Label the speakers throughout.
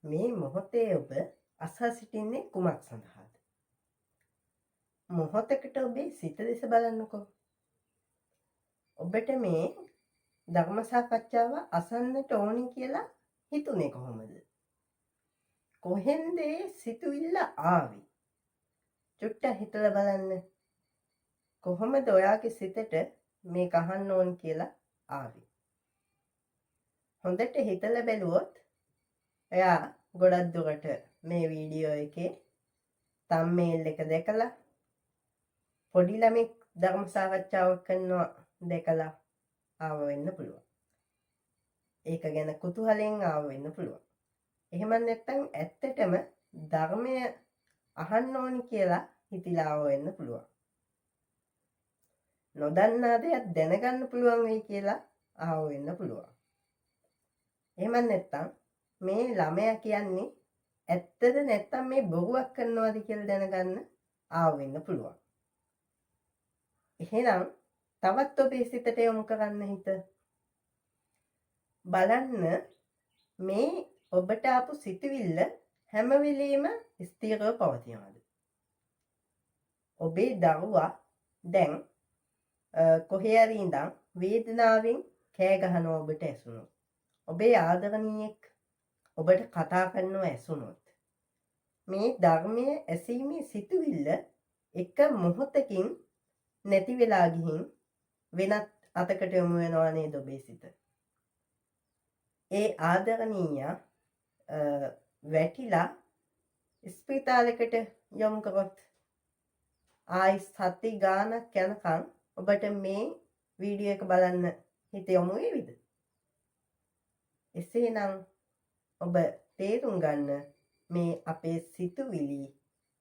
Speaker 1: මේ මොහොතේ ඔබ අසා සිටින්නේ කුමක් සඳහාද? මොහොතකට ඔබේ සිත දෙස බලන්නකෝ. ඔබට මේ ධර්ම සාකච්ඡාව අසන්නට ඕනි කියලා හිතුනේ කොහොමද? කොහෙන්ද ඒ සිතුවිල්ල ආවේ? චුට්ටක් හිතලා බලන්න. කොහොමද ඔයාගේ සිතට මේක අහන්න ඕන කියලා ආවේ? හොඳට හිතලා බැලුවොත් එයා ගොඩක් දුරට මේ වීඩියෝ එකේ තම්මේල් එක දැකලා පොඩි ළමෙක් ධර්ම සාකච්ඡාවක් කරනවා දැකලා ආව වෙන්න පුළුවන්. ඒක ගැන කුතුහලයෙන් ආව වෙන්න පුළුවන්. එහෙම නැත්නම් ඇත්තටම ධර්මය අහන්න ඕනි කියලා හිතලා ආව වෙන්න පුළුවන්. නොදන්නා දෙයක් දැනගන්න පුළුවන් වෙයි කියලා ආව වෙන්න පුළුවන්. එහෙම නැත්නම් මේ ළමයා කියන්නේ ඇත්තද නැත්නම් මේ බොරුවක් කරනවද කියලා දැනගන්න ආව වෙන්න පුළුවන්. එහෙනම් තවත් ඔබේ සිතට යොමු කරන්න හිත. බලන්න මේ ඔබට ආපු සිතුවිල්ල හැම වෙලෙම ස්ථිරව පවතිනවද? ඔබේ දරුවා දැන් කොහේ හරි ඉඳන් වේදනාවෙන් කෑ ගහනවා ඔබට ඇසුනොත්. ඔබේ ආදරණීයෙක් ඔබට කතා කරනවා ඇසුනොත්. මේ ධර්මයේ ඇසීමේ සිතුවිල්ල එක මොහොතකින් නැති වෙලා ගිහින් වෙනත් අතකට යොමු වෙනවා නේද ඔබේ සිත? ඒ ආදරණීය වැටිලා ස්පිතාලයකට යොමු කරොත් ආයි සති ගානක් යනකම් ඔබට මේ වීඩියෝ එක බලන්න හිත යොමු වෙවිද? එසේනම් ඔබ තේරුම් ගන්න මේ අපේ සිතුවිලි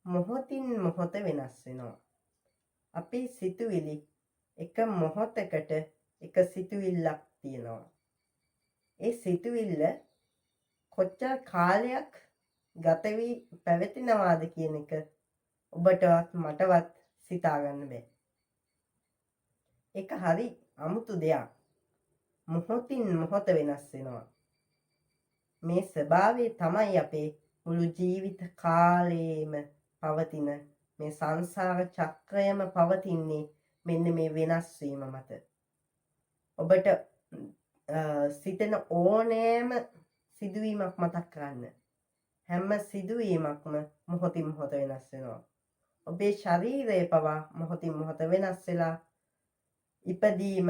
Speaker 1: මොහොතින් මොහොත වෙනස් වෙනවා. අපේ සිතුවිලි එක මොහොතකට එක සිතුවිල්ලක් තියෙනවා. ඒ සිතුවිල්ල කොච්චර කාලයක් ගත වී පැවතිනවාද කියන එක ඔබටවත් මටවත් සිතා ගන්න බෑ. ඒක හරි අමුතු දෙයක්. මොහොතින් මොහොත වෙනස් වෙනවා. මේ ස්වභාවය තමයි අපේ මුළු ජීවිත කාලයේම පවතින මේ සංසාර චක්‍රයම පවතින්නේ මෙන්න මේ වෙනස් වීම මත. ඔබට සිතන ඕනෑම සිදුවීමක් මතක් කරන්න. හැම සිදුවීමක්ම මොහොතින් මොහොත වෙනස් වෙනවා. ඔබේ ශරීරය පවා මොහොතින් මොහොත වෙනස් වෙලා ඉපදීම,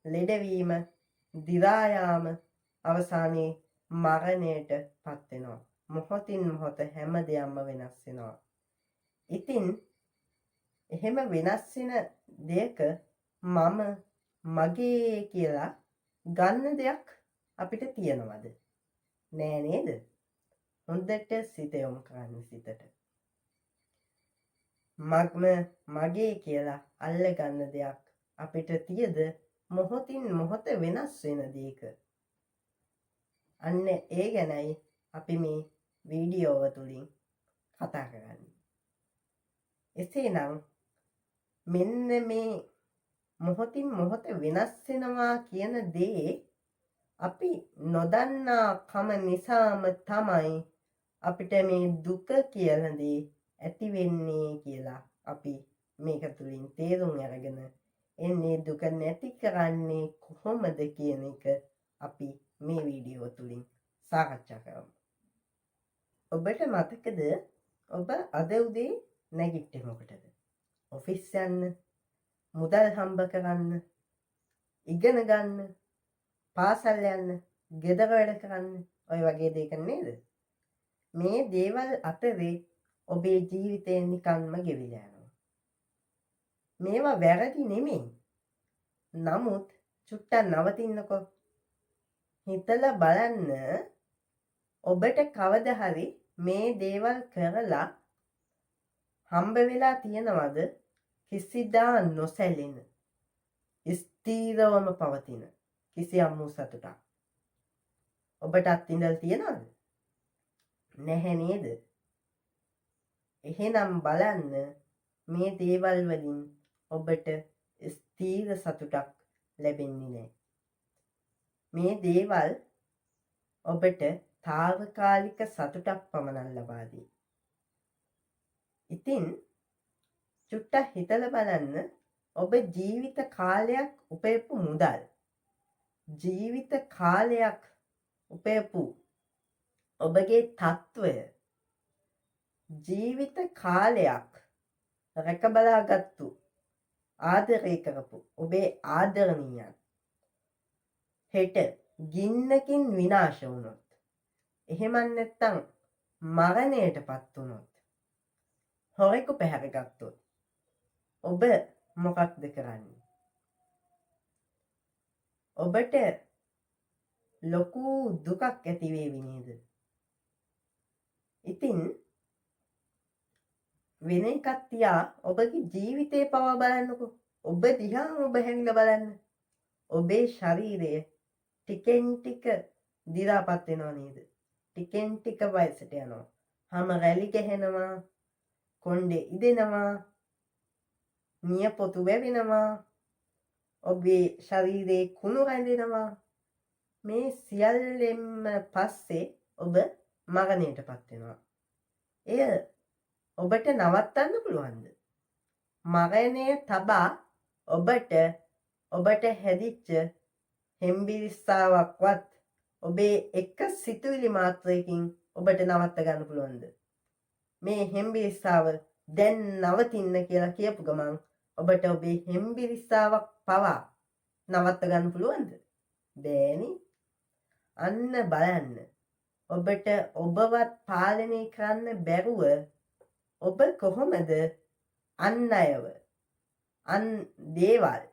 Speaker 1: ලෙඩවීම, දිරා යාම අවසානයේ මරණයට පත් වෙනවා. මොහොතින් මොහොත හැම දෙයක්ම වෙනස් වෙනවා. ඉතින් එහෙම වෙනස් වෙන දෙයක මම මගේ කියලා ගන්න දෙයක් අපිට තියනවද? නෑ නේද? හොඳට සිත යොමු කරන්න සිතට. මගේ කියලා අල්ල ගන්න දෙයක් අපිට තියද මොහොතින් මොහොත වෙනස් වෙන දෙයක. අන්න ඒ ගැනයි අපි මේ වීඩියෝව තුලින් කතා කරන්නේ. එසේනම් මෙන්න මේ මොහොතින් මොහොත වෙනස් වෙනවා කියන දේ අපි නොදන්නා කම නිසාම තමයි අපිට මේ දුක කියන දේ ඇති වෙන්නේ කියලා අපි මේක තුලින් තේරුම් අරගෙන එන්නේ දුක නැති කරන්නේ කොහොමද කියන එක අපි මේ වීඩියෝ තුලින් සාකච්ඡා කරමු. ඔබට මතකද ඔබ අද උදේ නැගිට්ටේ මොකටද? ඔෆිස් යන්න, මුදල් හම්බ කරන්න, ඉගෙන ගන්න, පාසල් යන්න, ගෙදර වැඩ කරන්න, ඔය වගේ දෙයක නේද? මේ දේවල් අතරේ ඔබේ ජීවිතේ නිකන්ම ගෙවිලා යනවා. මේවා වැරදි නෙමෙයි. නමුත් චුට්ටක් නවතින්නකෝ. හිතලා බලන්න ඔබට කවදා හරි මේ දේවල් කරලා හම්බ වෙලා තියෙනවද කිසිදා නොසැලෙන ස්ථීරවම පවතින කිසියම් වූ සතුටක් ඔබට අත්විඳලා තියෙනවද? නැහැ නේද? එහෙනම් බලන්න මේ දේවල් වලින් ඔබට ස්ථීර සතුටක් ලැබෙන්නේ නැහැ. මේ දේවල් ඔබට తాවකාලික සතුටක් පමණක් ලබා දී. ඉතින් චුට්ටක් හිතලා බලන්න ඔබ ජීවිත කාලයක් උපයපු මුදල් ජීවිත කාලයක් උපයපු ඔබගේ තත්වය ජීවිත කාලයක් රැකබලාගත්තු ආදරය කරපු ඔබේ ආදරණීයන් හෙට ගින්නකින් විනාශ වුණොත් එහෙම නැත්නම් මරණයටපත් වුණොත් හොරෙකු පැහැරගත්තොත් ඔබ මොකක්ද කරන්නේ? ඔබට ලොකු දුකක් ඇති වේවි නේද? ඉතින් වෙන එකක් තියා ඔබගේ ජීවිතේ පවා බලන්නකෝ. ඔබ දිහා ඔබ හැංගිලා බලන්න. ඔබේ ශරීරය ටිකෙන් ටික දිරාපත් වෙනව නේද? ටිකෙන් ටික වයසට යනවා. හැම රැලි ගහනවා, කොණ්ඩේ ඉදෙනවා, නියපොතු වැවෙනවා, ඔබේ ශරීරයේ කුණු රැඳෙනවා. මේ සියල්ලෙන්ම පස්සේ ඔබ මරණයටපත් වෙනවා. එය ඔබට නවත්තන්න පුළුවන්ද? මරණය තබා ඔබට හැදිච්ච හෙම්බිරිස්සාවක්වත් ඔබේ එක සිතුවිලි මාත්‍රයකින් ඔබට නවත්ත ගන්න පුළුවන්ද? මේ හෙම්බිරිස්සාව දැන් නවතින්න කියලා කියපු ගමන් ඔබට ඔබේ හෙම්බිරිස්සාවක් පවා නවත්ත ගන්න පුළුවන්ද? බෑනේ. අන්න බලන්න. ඔබට ඔබවත් පාලනය කරන්න බැරුව ඔබ කොහොමද අන් අයව දේවල්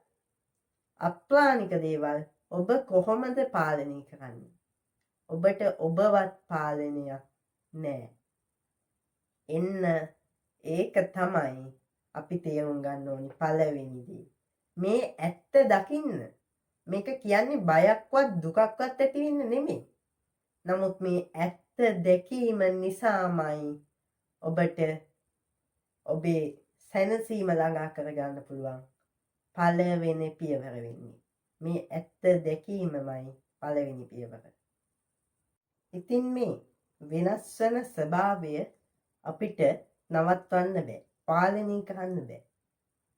Speaker 1: අප්‍රාණික දේවල් ඔබ කොහොමද පාලනය කරන්නේ? ඔබට ඔබවත් පාලනයක් නෑ. එන්න ඒක තමයි අපි තේරුම් ගන්න ඕනි පළවෙනි දේ. මේ ඇත්ත දකින්න. මේක කියන්නේ බයක්වත් දුකක්වත් ඇති වෙන්න නෙමෙයි. නමුත් මේ ඇත්ත දැකීම නිසාමයි ඔබට ඔබේ සැනසීම ළඟා කරගන්න පුළුවන් පළවෙනි පියවර වෙන්නේ. මේ ඇත්ත දැකීමමයි පළවෙනි පියවර. ඉතින් මේ වෙනස් වෙන ස්වභාවය අපිට නවත්වන්න බෑ. පාලනය කරන්න බෑ.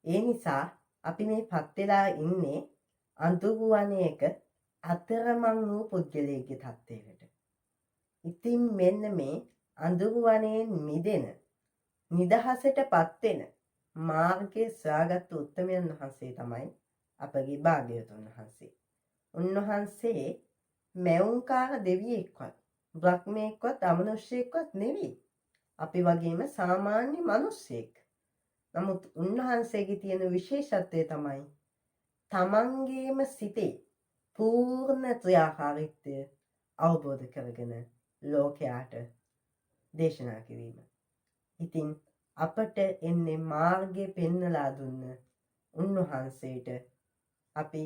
Speaker 1: ඒ නිසා අපි මේ පත් වෙලා ඉන්නේ අඳුරුවනයක අතරමං වූ පුද්ගලයෙක්ගේ තත්ත්වයකට. ඉතින් මෙන්න මේ අඳුරුවනයෙන් මිදෙන නිදහසටපත් වෙන මාර්ගයේ සොයාගත් උත්තමයන් වහන්සේ තමයි අපගේ භාග්‍යවතුන් වහන්සේ. උන්වහන්සේ මැවුම්කාර දෙවියෙක්වත් බ්‍රහ්මයෙක්වත් අමනුෂ්‍යයෙක්වත් නෙවෙයි. අපි වගේම සාමාන්‍ය මිනිස්සෙක්. නමුත් උන්වහන්සේගේ තියෙන විශේෂත්වය තමයි තමන්ගේම සිතේ පූර්ණ ක්‍රියාකාරීත්වය අවබෝධ කරගෙන ලෝකයාට දේශනා කිරීම. ඉතින් අපට එන්නේ මාර්ගය පෙන්වලා දුන්න උන්වහන්සේට අපි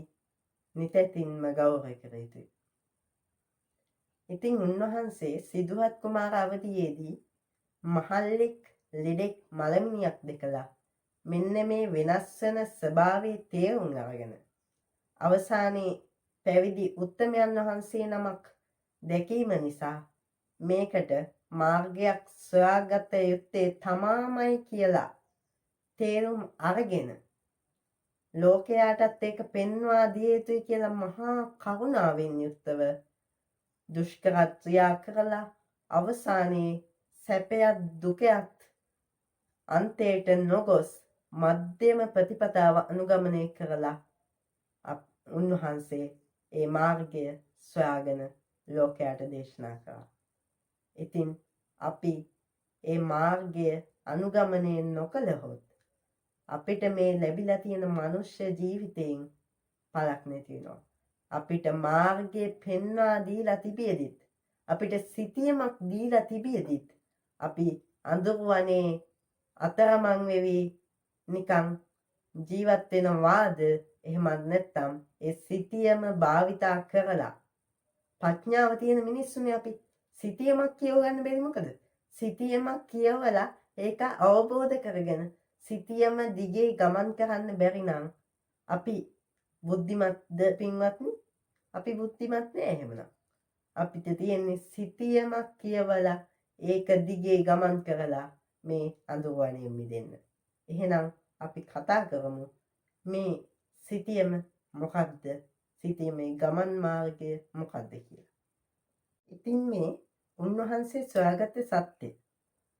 Speaker 1: නිතැතින්ම ගෞරව කර යුතුයි. ඉතින් උන්වහන්සේ සිදුහත් කුමාර අවදියේදී මහල්ලෙක් ලෙඩෙක් මලමිනියක් දැකලා මෙන්න මේ වෙනස් වෙන ස්වභාවයේ තේරුම් අරගෙන අවසානයේ පැවිදි උත්තමයන් වහන්සේ නමක් දැකීම නිසා මේකට මාර්ගයක් සොයාගත යුත්තේ තමාමයි කියලා තේරුම් අරගෙන ලෝකයාටත් ඒක පෙන්වා දිය යුතුයි කියලා මහා කරුණාවෙන් යුක්තව දුෂ්කර ක්‍රියා කරලා අවසානයේ සැපයත් දුකයත් අන්තයට නොගොස් මධ්‍යම ප්‍රතිපදාව අනුගමනය කරලා උන්වහන්සේ ඒ මාර්ගය සොයාගෙන ලෝකයට දේශනා කළා. ඉතින් අපි ඒ මාර්ගය අනුගමනය නොකළහොත් අපිට මේ ලැබිලා තියෙන මනුෂ්‍ය ජීවිතයෙන් පළක් නැති වෙනවා. අපිට මාර්ගය පෙන්වා දීලා තිබියදිත් අපිට සිතියමක් දීලා තිබියදිත් අපි අඳුරුවනේ අතරමං වෙවි නිකන් ජීවත් වෙනවාද? එහෙමත් නැත්නම් ඒ සිතියම භාවිතා කරලා ප්‍රඥාව තියෙන මිනිස්සුනේ අපි. සිතියමක් කියවගන්න බැරි මොකද? සිතියමක් කියවලා ඒක අවබෝධ කරගෙන සිතියම දිගේ ගමන් කරන්න බැරි නම් අපි බුද්ධිමත්ද පින්වත්නි? අපි බුද්ධිමත් නෑ එහෙමනම්. අපිට තියෙන්නේ සිතියමක් කියවලා ඒක දිගේ ගමන් කරලා මේ අඳුරවණෙන් මිදෙන්න. එහෙනම් අපි කතා කරමු මේ සිතියම මොකක්ද? සිතියමේ ගමන් මාර්ගය මොකක්ද කියලා. ඉතින් මේ උන්වහන්සේ සොයාගත්ත සත්‍ය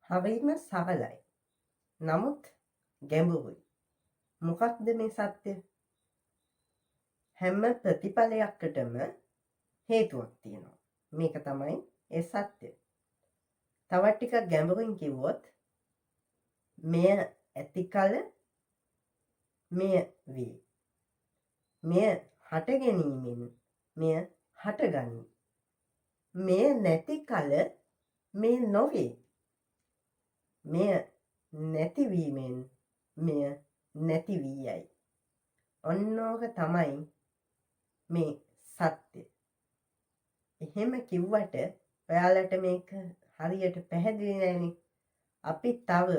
Speaker 1: හරිම සරලයි. නමුත් ගැඹුරුයි. මොකක්ද මේ සත්‍ය? හැම ප්‍රතිඵලයකටම හේතුවක් තියෙනවා. මේක තමයි ඒ සත්‍ය. තව ටිකක් ගැඹුරින් කිව්වොත් මෙය ඇති කල මෙය වේ. මෙය හට ගැනීමෙන් මෙය හටගනී. මෙය නැති කල මේ නොවේ. මෙය නැතිවීමෙන් මෙය නැති වී යයි. ඔන්නෝක තමයි මේ සත්‍ය. එහෙම කිව්වට ඔයාලට මේක හරියට පැහැදිලි නැහැනේ. අපි තව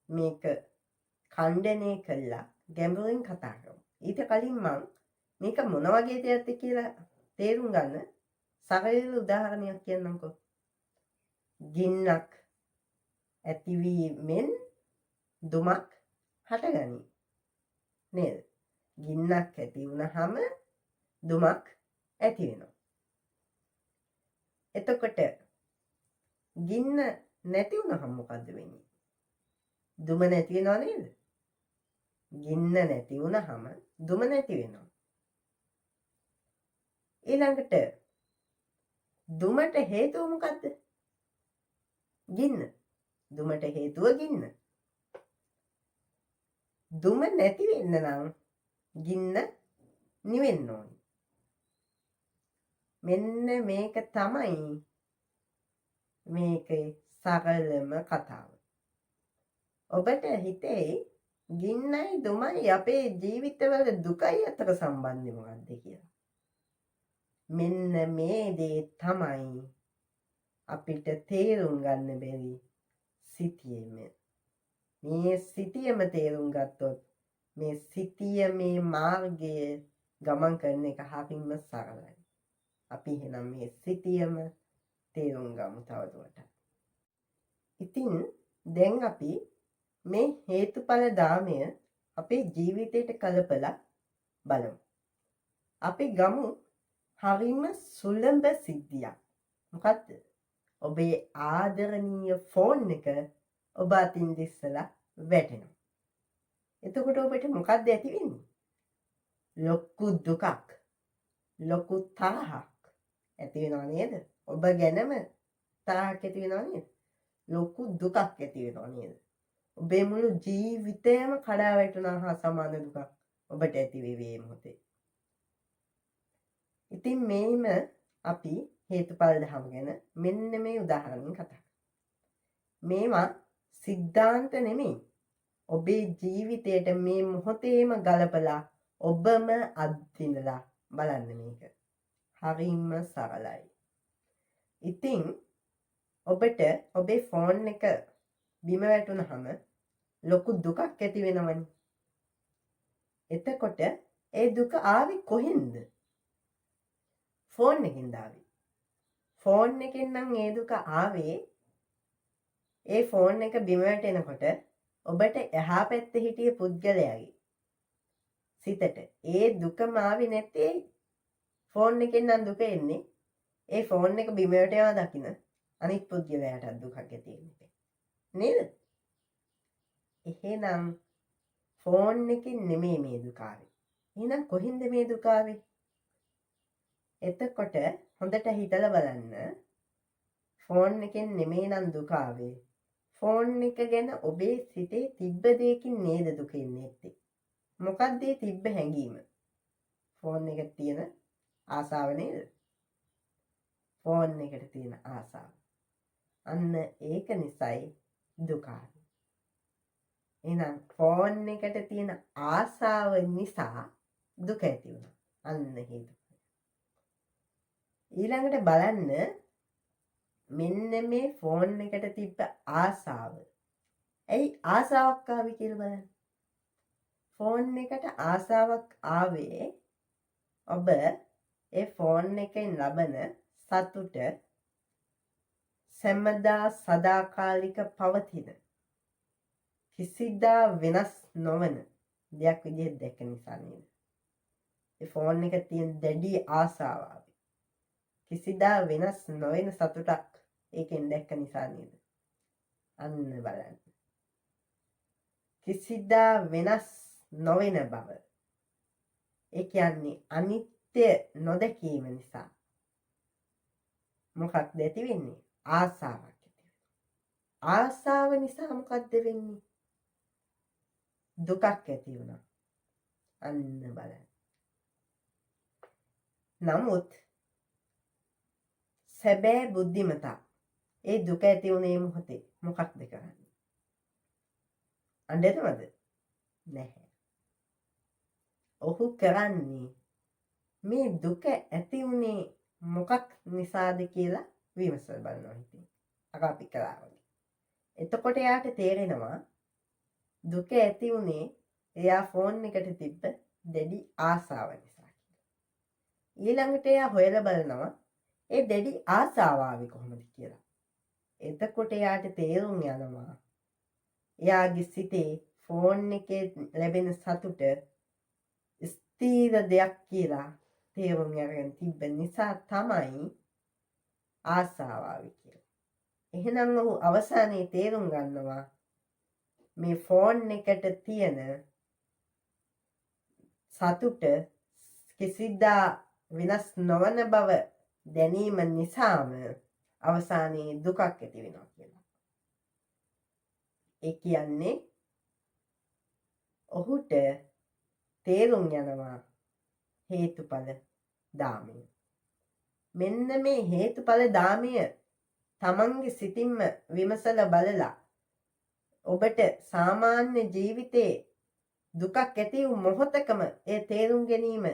Speaker 1: මේක ඛණ්ඩනය කළා ගැඹුරින් කතා කරමු. ඊට කලින් මම මේක මොන වගේ දෙයක්ද කියලා තේරුම් ගන්න සරල උදාහරණයක් කියන්නම්කෝ. ගින්නක් ඇතිවීමෙන් දුමක් හටගනී. නේද? ගින්නක් ඇති වුණාම දුමක් ඇති වෙනවා. එතකොට ගින්න නැති වුණාම මොකද වෙන්නේ? දුම නැති වෙනව නේද? ගින්න නැති වුණාම දුම නැති වෙනවා. ඊළඟට දුමට හේතුව මොකද්ද? ගින්න. දුමට හේතුව ගින්න. දුම නැති වෙන්න නම් ගින්න නිවෙන්න ඕනේ. මෙන්න මේක තමයි මේකේ සරලම කතාව. ඔබට හිතේ ගින්නයි දුමයි අපේ ජීවිතවල දුකයි අතර සම්බන්ධය මොකක්ද කියලා. මෙන්න මේ දේ තමයි අපිට තේරුම් ගන්න බැරි සිතියම. මේ සිතියම තේරුම් ගත්තොත් මේ සිතියමේ මාර්ගයේ ගමන් කරන එක හරිම සරලයි. අපි එහෙනම් මේ සිතියම තේරුම් ගමු තවදුරටත්. ඉතින් දැන් අපි මේ හේතුඵල ධාමය අපේ ජීවිතයට කලපලා බලමු. අපි ගමු හරිම සුලභ සිද්ධියක්. මොකද්ද? ඔබේ ආදරණීය ෆෝන් එක ඔබ අතින් දිස්සලා වැටෙනවා. එතකොට ඔබට මොකද්ද ඇති වෙන්නේ? ලොකු දුකක්, ලොකු තරහක් ඇති වෙනව නේද? ඔබ ගැනම තරහක් ඇති වෙනව නේද? ලොකු දුකක් ඇති වෙනව නේද? ඔබේ මුළු ජීවිතයම කඩා වැටුණා හා සමාන දුකක් ඔබට ඇති වෙවි මේ මොහොතේ. ඉතින් මේම අපි හේතුඵල ධර්ම ගැන මෙන්න මේ උදාහරණෙන් කතා කරමු. මේවා සිද්ධාන්ත නෙමෙයි. ඔබේ ජීවිතයට මේ මොහොතේම ගලපලා ඔබම අත්විඳලා බලන්න මේක. හරිම සරලයි. ඉතින් ඔබට ඔබේ ෆෝන් එක බිම වැටුනහම ලොකු දුකක් ඇති වෙනවනේ. එතකොට ඒ දුක ආවේ කොහෙන්ද? ෆෝන් එකෙන්ද ආවේ. ෆෝන් එකෙන් නම් ඒ දුක ආවේ ඒ ෆෝන් එක බිම වැටෙනකොට ඔබට එහා පැත්තේ හිටිය පුද්ගලයාගේ සිතට ඒ දුකම ආවේ නැත්තේ ෆෝන් එකෙන් නම් දුක එන්නේ ඒ ෆෝන් එක බිම වැටෙනවා දකින්න අනිත් පුද්ගලයාට දුකක් ඇති වෙන්නේ නේද? එහෙනම් ෆෝන් එකෙන් නෙමෙයි මේ දුක ආවේ. එහෙනම් කොහින්ද මේ දුක ආවේ? එතකොට හොඳට හිතලා බලන්න. ෆෝන් එකෙන් නෙමෙයි නම් දුක ආවේ. ෆෝන් එක ගැන ඔබේ සිතේ තිබ්බ දෙයකින් නේද දුක එන්නේ නැත්තේ. මොකක්ද ඒ තිබ්බ හැඟීම? ෆෝන් එකට තියෙන ආසාව නේද? ෆෝන් එකට තියෙන ආසාව. අන්න ඒක නිසායි දුක ආවේ. එහෙනම් ෆෝන් එකට තියෙන ආසාව නිසා දුක ඇති වුණා. අන්න හේතුව. ඊළඟට බලන්න මෙන්න මේ ෆෝන් එකට තිබ්බ ආසාව. ඇයි ආසාවක් ආවේ කියලා බලන්න. ෆෝන් එකට ආසාවක් ආවේ ඔබ ඒ ෆෝන් එකෙන් ලබන සතුට සැමදා සදාකාලික පවතින කිසිදා වෙනස් නොවන දෙයක් විදිහට දැක්ක නිසා නේද? ඒ ෆෝන් එක තියෙන දැඩි ආසාව කිසිදා වෙනස් නොවන සතුටක් ඒකෙන් දැක්ක නිසා නේද? අන්න බලන්න. කිසිදා වෙනස් නොවන බව. ඒ කියන්නේ අනිත්‍ය නොදැකීම නිසා මොකක්ද ඇති වෙන්නේ? ආසාවක් ඇති වෙනවා. ආසාව නිසා මොකක්ද වෙන්නේ? දුකක් ඇති වෙනවා. අන්න බලන්න. නමුත් සැබෑ බුද්ධිමතා ඒ දුක ඇති වුණේ මොහොතේ මොකක්ද කරන්නේ? අඬනවද? නැහැ. ඔහු කරන්නේ මේ දුක ඇති වුණේ මොකක් නිසාද කියලා විමසලා බලනවා හිතින්. අපි කළා වගේ. එතකොට එයාට තේරෙනවා දුක ඇති වුණේ එයා ෆෝන් එකට තිබ්බ දැඩි ආසාව නිසා කියලා. ඊළඟට එයා හොයලා බලනවා ඒ දැඩි ආසාව ආවේ කොහොමද කියලා. එතකොට එයාට තේරුම් යනවා එයාගේ සිතේ ෆෝන් එකේ ලැබෙන සතුට ස්ථීර දෙයක් කියලා තේරුම් අරගෙන තිබ්බ නිසා තමයි ආසාව ආවේ කියලා. එහෙනම් ඔහු අවසානයේ තේරුම් ගන්නවා මේ ෆෝන් එකට තියෙන සතුට කිසිදා වෙනස් නොවන බව දැනීම නිසාම අවසානයේ දුකක් ඇති වෙනවා කියලා. ඒ කියන්නේ ඔහුට තේරුම් යනවා හේතුඵල ධාමය. මෙන්න මේ හේතුඵල ධාමය තමන්ගේ සිතින්ම විමසලා බලලා ඔබට සාමාන්‍ය ජීවිතේ දුකක් ඇති වූ මොහොතකම ඒ තේරුම් ගැනීම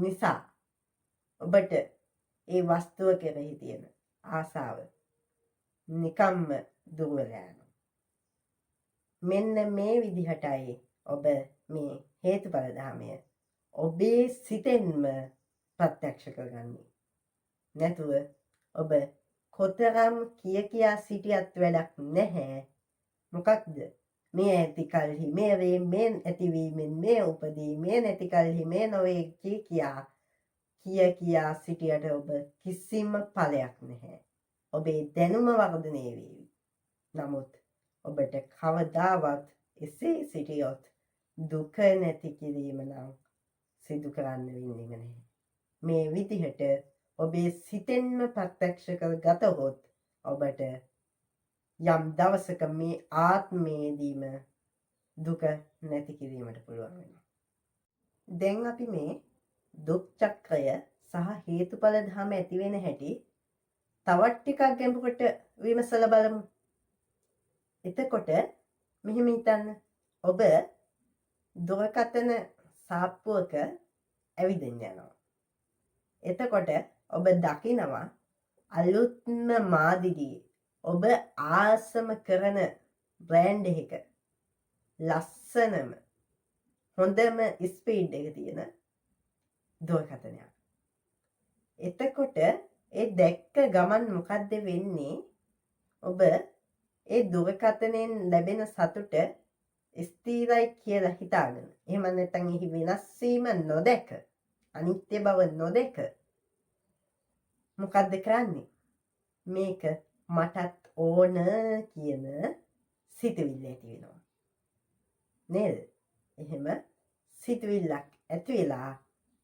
Speaker 1: නිසා ඔබට ඒ වස්තුව කෙරෙහි තියෙන ආසාව නිකම්ම දුර යනවා. මෙන්න මේ විදිහටයි ඔබ මේ හේතුඵල ධාමය ඔබේ සිතෙන්ම ප්‍රත්‍යක්ෂ කරගන්නේ. නැතුව ඔබ කොතරම් කියා සිටියත් වැඩක් නැහැ. මොකක්ද? මේ ඇති කල්හි මේ වේ, මේ ඇතිවීමෙන් මේ උපදී, මේ නැති කල්හි මේ නොවේ කියා සිටියට ඔබ කිසිම ඵලයක් නැහැ. ඔබේ දැනුම වර්ධනය වේවි. නමුත් ඔබට කවදාවත් එසේ සිටියොත් දුක නැති කිරීම නම් සිදු කරන්න වෙන්නේ නැහැ. මේ විදිහට ඔබේ සිතෙන්ම ප්‍රත්‍යක්ෂ කරගතහොත් ඔබට යම් දවසක මේ ආත්මයේදීම දුක නැති කිරීමට පුළුවන් වෙනවා. දැන් අපි මේ දුක් චක්‍රය සහ හේතුඵල ධර්ම ඇති වෙන හැටි තවත් ටිකක් ගැඹුරට විමසලා බලමු. එතකොට මෙහෙම හිතන්න. ඔබ දුරකථන සාප්පුවක ඇවිදින්න යනවා. එතකොට ඔබ දකිනවා අලුත්ම මාදිගයේ ඔබ ආසම කරන බ්‍රෑන්ඩ් එක ලස්සනම හොඳම ස්පීඩ් එක තියෙන දුරකථනයක්. එතකොට ඒ දැක්ක ගමන් මොකද්ද වෙන්නේ? ඔබ ඒ දුරකථනයෙන් ලැබෙන සතුට ස්ථිරයි කියලා හිතාගෙන, එහෙම නැත්නම් එහි වෙනස් වීම නොදැක, අනිත්‍ය බව නොදැක මොකද්ද කරන්නේ? මේක මටත් ඕන කියන සිතුවිල්ල ඇති වෙනවා. නේද? එහෙම සිතුවිල්ලක් ඇති වෙලා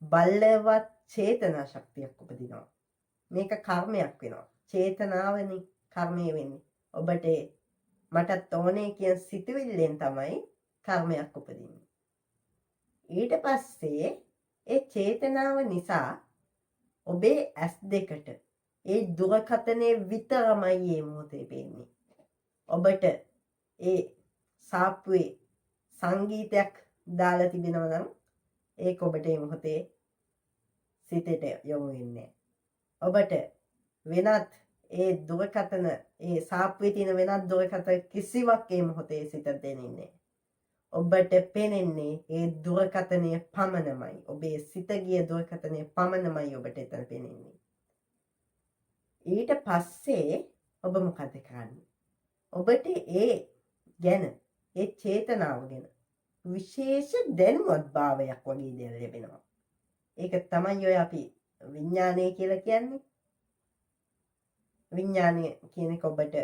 Speaker 1: බලවත් චේතනා ශක්තියක් උපදිනවා. මේක කර්මයක් වෙනවා. චේතනාවනේ කර්මය වෙන්නේ. ඔබට මටත් ඕනේ කියන සිතුවිල්ලෙන් තමයි කර්මයක් උපදින්නේ. ඊට පස්සේ ඒ චේතනාව නිසා ඔබේ ඇස් දෙකට ඒ දුරකථනයේ විතරමයි මේ මොහොතේ පේන්නේ. ඔබට ඒ සාප්පුවේ සංගීතයක් දාලා තිබෙනවා නම් ඒක ඔබට මේ මොහොතේ සිතට යොමු වෙන්නේ. ඔබට වෙනත් ඒ දුරකථන ඒ සාප්පුවේ තියෙන වෙනත් දුරකථන කිසිවක් මේ මොහොතේ සිතට දෙන්නේ. ඔබට පේන්නේ ඒ දුරකථනයේ පමණමයි. ඔබේ සිත ගිය දුරකථනයේ පමණමයි ඔබට එතන පේන්නේ. ඊට පස්සේ ඔබ මොකද කරන්නේ? ඔබට ඒ ගැන ඒ චේතනාව ගැන විශේෂ දැනුවත් භාවයක් වගේ දෙයක් ලැබෙනවා. ඒක තමයි ඔය අපි විඥානය කියලා කියන්නේ. විඥානය කියන එක ඔබට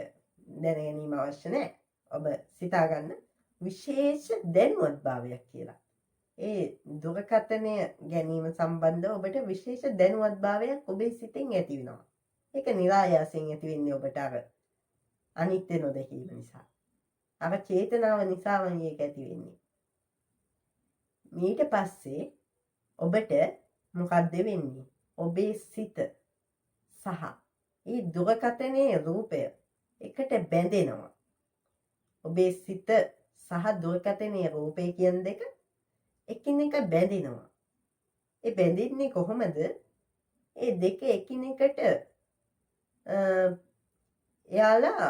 Speaker 1: දැන ගැනීම අවශ්‍ය නැහැ. ඔබ සිතා ගන්න විශේෂ දැනුවත් භාවයක් කියලා. ඒ දුරකථනය ගැනීම සම්බන්ධව ඔබට විශේෂ දැනුවත් භාවයක් ඔබේ සිතෙන් ඇති වෙනවා. ඒක નિરાයාසයෙන් ඇති වෙන්නේ ඔබට අර අනිත්‍ය නොදැකීම නිසා. අර චේතනාව නිසාම මේක ඇති වෙන්නේ. ඊට පස්සේ ඔබට මොකක්ද වෙන්නේ? ඔබේ සිත සහ ඒ දුරකථනයේ රූපය එකට බැඳෙනවා. ඔබේ සිත සහ දුරකථනයේ රූපය කියන දෙක එකිනෙක බැඳෙනවා. ඒ බැඳෙන්නේ කොහොමද? ඒ දෙක එකිනෙකට එයාලා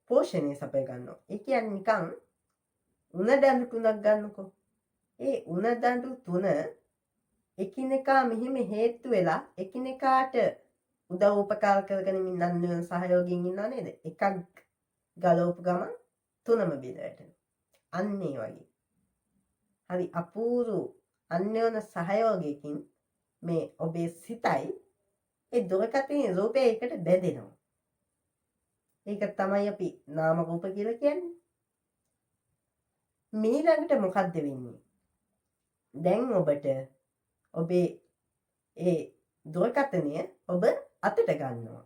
Speaker 1: පෝෂණය සපය ගන්නවා. ඒ කියන්නේ නිකන් උණ දඬු තුනක් ගන්නකො. ඒ උණ දඬු තුන එකිනෙකා මෙහිම හේතු වෙලා එකිනෙකාට උදව් උපකාර කරගෙන ඉන්න සහයෝගයෙන් ඉන්නව නේද? එකක් ගලවපු ගමන් තුනම බෙදට. අන්න ඒ වගේ. හරි අපූර්ව අන්‍යෝන්‍ය සහයෝගයකින් මේ ඔබේ සිතයි ඒ දුරකථනයේ රූපය එකට බැඳෙනවා. ඒක තමයි අපි නාම රූප කියලා කියන්නේ. ඊළඟට මොකද්ද වෙන්නේ? දැන් ඔබට ඔබේ ඒ දුරකථනය ඔබ අතට ගන්නවා.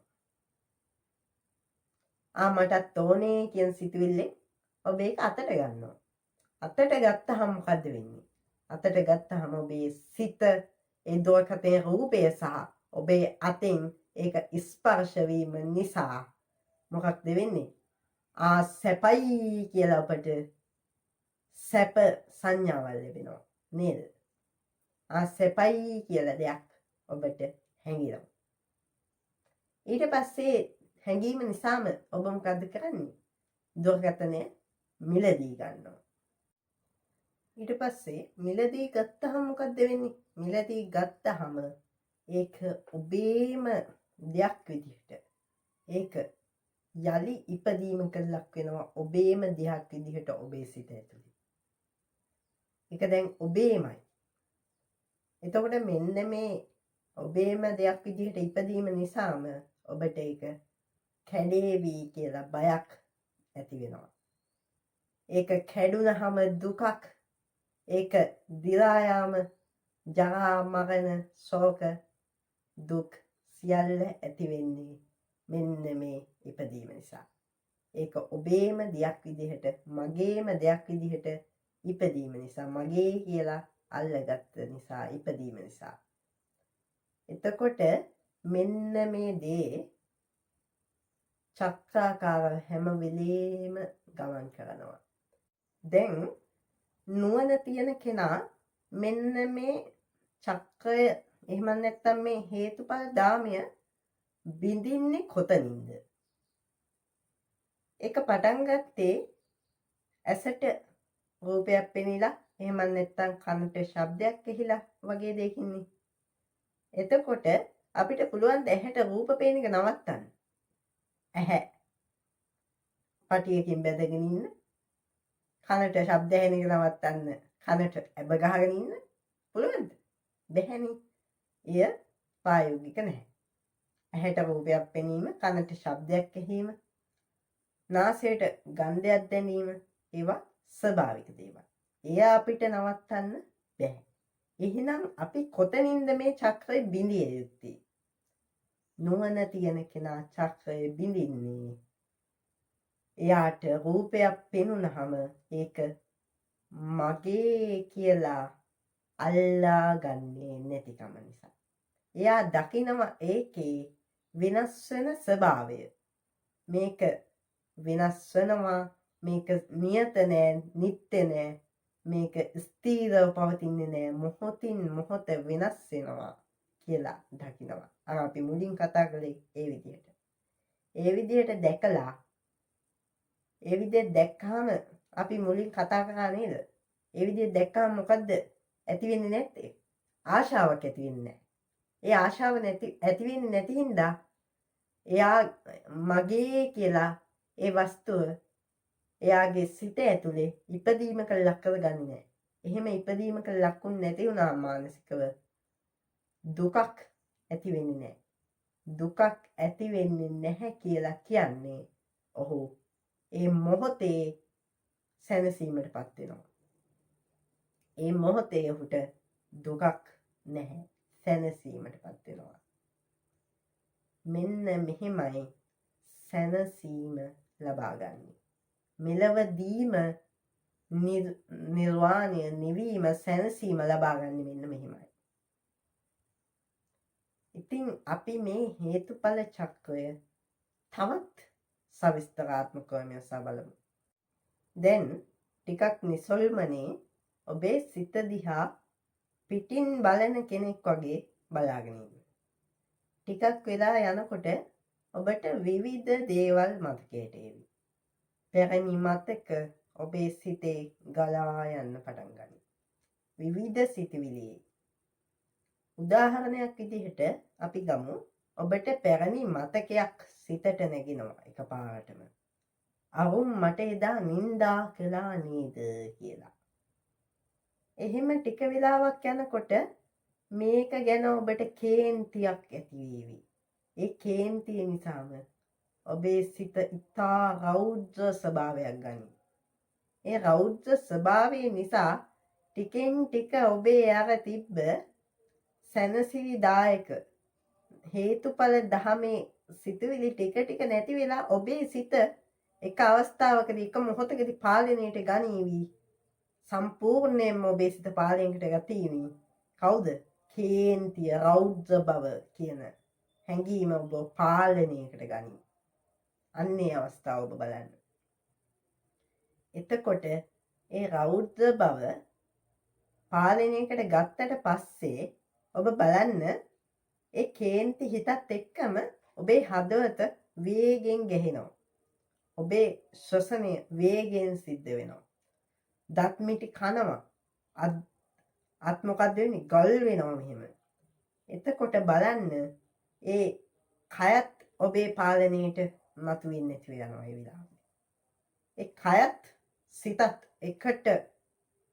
Speaker 1: මටත් ඕනේ කියන සිතුවිල්ලෙන් ඔබ ඒක අතට ගන්නවා. අතට ගත්තහම මොකද්ද වෙන්නේ? අතට ගත්තහම ඔබේ සිත ඒ දුරකථනයේ රූපය සහ ඔබේ අතෙන් ඒක ස්පර්ශ වීම නිසා මොකක්ද වෙන්නේ? සැපයි කියලා ඔබට සැප සංඥාවල් ලැබෙනවා නේද? සැපයි කියලා දෙයක් ඔබට හැඟෙනවා. ඊට පස්සේ හැඟීම නිසාම ඔබ මොකද්ද කරන්නේ? දුරකථනය මිලදී ගන්නවා. ඊට පස්සේ මිලදී ගත්තහම මොකද්ද වෙන්නේ? මිලදී ගත්තහම ඒක ඔබේම දෙයක් විදිහට ඒක යලි ඉපදීමකට ලක් වෙනවා. ඔබේම දෙයක් විදිහට ඔබේ සිත ඇතුලේ. ඒක දැන් ඔබේමයි. එතකොට මෙන්න මේ ඔබේම දෙයක් විදිහට ඉපදීම නිසාම ඔබට ඒක කැඩේවි කියලා බයක් ඇති වෙනවා. ඒක කැඩුනහම දුකක්. ඒක දිරා යාම, ජරා මරණ, ශෝක දුක් සියල්ල ඇති වෙන්නේ මෙන්න මේ ඉපදීම නිසා. ඒක ඔබේම දෙයක් විදිහට, මගේම දෙයක් විදිහට ඉපදීම නිසා, මගේ කියලා අල්ලගත්ත නිසා, ඉපදීම නිසා. එතකොට මෙන්න මේ දේ චක්‍රාකාර හැම වෙලේම ගමන් කරනවා. දැන් නුවණ තියෙන කෙනා මෙන්න මේ චක්‍රය එහෙම නැත්නම් මේ හේතුඵල ධාමය බිඳින්නේ කොතනින්ද? ඒක පටන් ගත්තේ ඇසට රූපයක් පෙනිලා එහෙම නැත්නම් කනට ශබ්දයක් ඇහිලා වගේ දෙයකින්නේ. එතකොට අපිට පුළුවන් ඇහැට රූප පේන එක නවත්තන්න. ඇහැ පටියකින් බැඳගෙන ඉන්න. කනට ශබ්ද ඇහෙන එක නවත්තන්න. කනට ඇබ ගහගෙන ඉන්න. පුළුවන්ද? බැහැනේ. එය ප්‍රායෝගික නැහැ. ඇහැට රූපයක් පෙනීම, කනට ශබ්දයක් ඇහිීම, නාසයට ගන්ධයක් දැනීම ඒවා ස්වභාවික දේවල්. එය අපිට නවත්තන්න බැහැ. එහෙනම් අපි කොතනින්ද මේ චක්‍රය බිඳිය යුත්තේ? නුවණ තියෙන කෙනා චක්‍රය බිඳින්නේ එයාට රූපයක් පෙනුනහම ඒක මගේ කියලා අල්ලා ගන්නේ නැතිකම නිසා. එයා දකිනවා ඒකේ වෙනස් වෙන ස්වභාවය. මේක වෙනස් වෙනවා, මේක නියත නෑ, නිත්‍ය නෑ, මේක ස්ථීරව පවතින්නේ නෑ, මොහොතින් මොහොත වෙනස් වෙනවා කියලා දකිනවා. අපි මුලින් කතා කළේ ඒ විදිහට. ඒ විදිහට දැකලා ඒ විදිහට දැක්කහම අපි මුලින් කතා කරා නේද? ඒ විදිහට දැක්කම මොකද්ද ඇති වෙන්නේ නැත්තේ? ආශාවක් ඇති වෙන්නේ නැහැ. ඒ ආශාව ඇති වෙන්නේ නැති හින්දා එයා මගේ කියලා ඒ වස්තුව එයාගේ සිත ඇතුලේ ඉපදීමක ලක් කරගන්නේ නැහැ. එහෙම ඉපදීමක ලක්ුන් නැති වුණා මානසිකව දුකක් ඇති වෙන්නේ නැහැ. දුකක් ඇති වෙන්නේ නැහැ කියලා කියන්නේ ඔහු ඒ මොහොතේ සැනසීමටපත් වෙනවා. ඒ මොහොතේ ඔහුට දුකක් නැහැ. සැනසීමටපත් වෙනවා. මෙන්න මෙහෙමයි සැනසීම ලබා ගන්න. මෙලවදීම නිර්වාණය නිවීම සැනසීම ලබා ගන්න මෙන්න මෙහෙමයි. ඉතින් අපි මේ හේතුඵල චක්‍රය තවත් සවිස්තරාත්මකව බලමු. දැන් ටිකක් නිසල්මනේ ඔබේ සිත දිහා පිටින් බලන කෙනෙක් වගේ බලාගෙන ඉන්න. ටිකක් වෙලා යනකොට ඔබට විවිධ දේවල් මතකයට එවි. පැරණි මතක ඔබේ සිතේ ගලා යන්න පටන් ගනී. විවිධ සිතුවිලි. උදාහරණයක් විදිහට අපි ගමු ඔබට පැරණි මතකයක් සිතට නැගිනවා එකපාරටම. අවුන් මට එදා නින්දා කළා නේද කියලා. එහෙම ටික වෙලාවක් යනකොට මේක ගැන ඔබට කේන්තියක් ඇති වේවි. ඒ කේන්තිය නිසාම ඔබේ සිත ඉතා රෞද්‍ර ස්වභාවයක් ගනී. ඒ රෞද්‍ර ස්වභාවය නිසා ටිකෙන් ටික ඔබේ අර තිබ්බ සැනසිලිදායක හේතුඵල දහමේ සිතුවිලි ටික ටික නැති වෙලා ඔබේ සිත එක අවස්ථාවකදී එක මොහොතකදී පාලනයට ගනීවි. සම්පූර්ණයෙන්ම ඔබේ සිත පාලනයට ගතීවි. කවුද? කේන්තිය, රෞද්‍ර බව කියන හැඟීම ඔබ පාලනයකට ගනී. අන්නේ අවස්ථාව ඔබ බලන්න. එතකොට ඒ රෞද්‍ර බව පාලනයකට ගත්තට පස්සේ ඔබ බලන්න ඒ කේන්ති හිතත් එක්කම ඔබේ හදවත වේගෙන් ගැහෙනවා. ඔබේ ශ්වසනය වේගෙන් සිද්ධ වෙනවා. දත් මිටි කනවා. අත් මොකක්ද වෙන්නේ? ගල් වෙනවා මෙහෙම. එතකොට බලන්න ඒ කයත් ඔබේ පාලනයට මතුවෙන්නේ නැති වෙනවා ඒ විලාසෙ. ඒ කයත් සිතත් එකට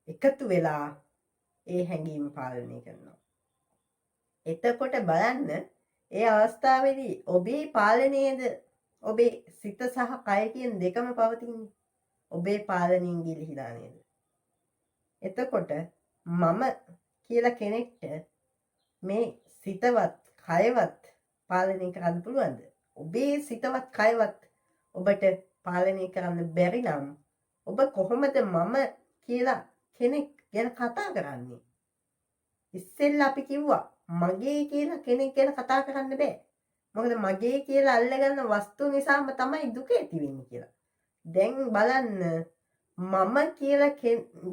Speaker 1: එකතු වෙලා ඒ හැඟීම පාලනය කරනවා. එතකොට බලන්න ඒ අවස්ථාවේදී ඔබේ පාලනයේද ඔබේ සිත සහ කය කියන දෙකම පවතින්නේ. ඔබේ පාලනයෙන් ගිලිහිලා නේද? එතකොට මම කියලා කෙනෙක්ට මේ සිතවත් කයවත් පාලනය කරන්න පුළුවන්ද? ඔබේ සිතවත් කයවත් ඔබට පාලනය කරන්න බැරි නම් ඔබ කොහොමද මම කියලා කෙනෙක් ගැන කතා කරන්නේ? ඉස්සෙල්ලා අපි කිව්වා මගේ කියලා කෙනෙක් ගැන කතා කරන්න බෑ. මොකද මගේ කියලා අල්ලගන්න වස්තු නිසාම තමයි දුක ඇති වෙන්නේ කියලා. දැන් බලන්න මම කියලා